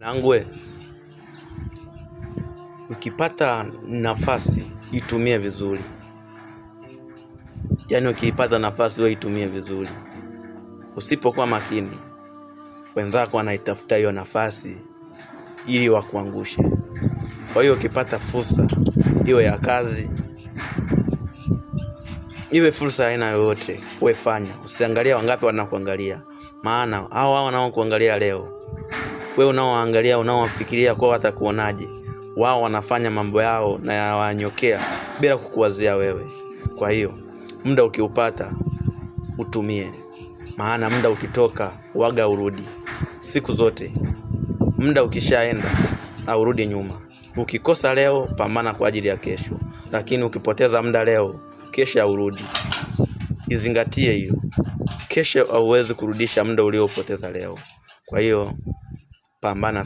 Nangwe, ukipata nafasi itumie vizuri. Yaani ukipata nafasi wewe itumie vizuri. Usipokuwa makini, wenzako wanaitafuta hiyo nafasi ili wakuangushe. Kwa hiyo ukipata fursa hiyo ya kazi, iwe fursa aina yoyote, wewe fanya. Usiangalia wangapi wanakuangalia. Maana hao wanaokuangalia leo, wewe unaoangalia, unaowafikiria kwa watakuonaje? Wao wanafanya mambo yao na yawanyokea bila kukuwazia wewe. Kwa hiyo muda ukiupata utumie, maana muda ukitoka waga urudi. Siku zote muda ukishaenda urudi nyuma. Ukikosa leo, pambana kwa ajili ya kesho, lakini ukipoteza muda leo, kesho haurudi. Izingatie hiyo. Kesho hauwezi kurudisha muda uliopoteza leo. Kwa hiyo pambana.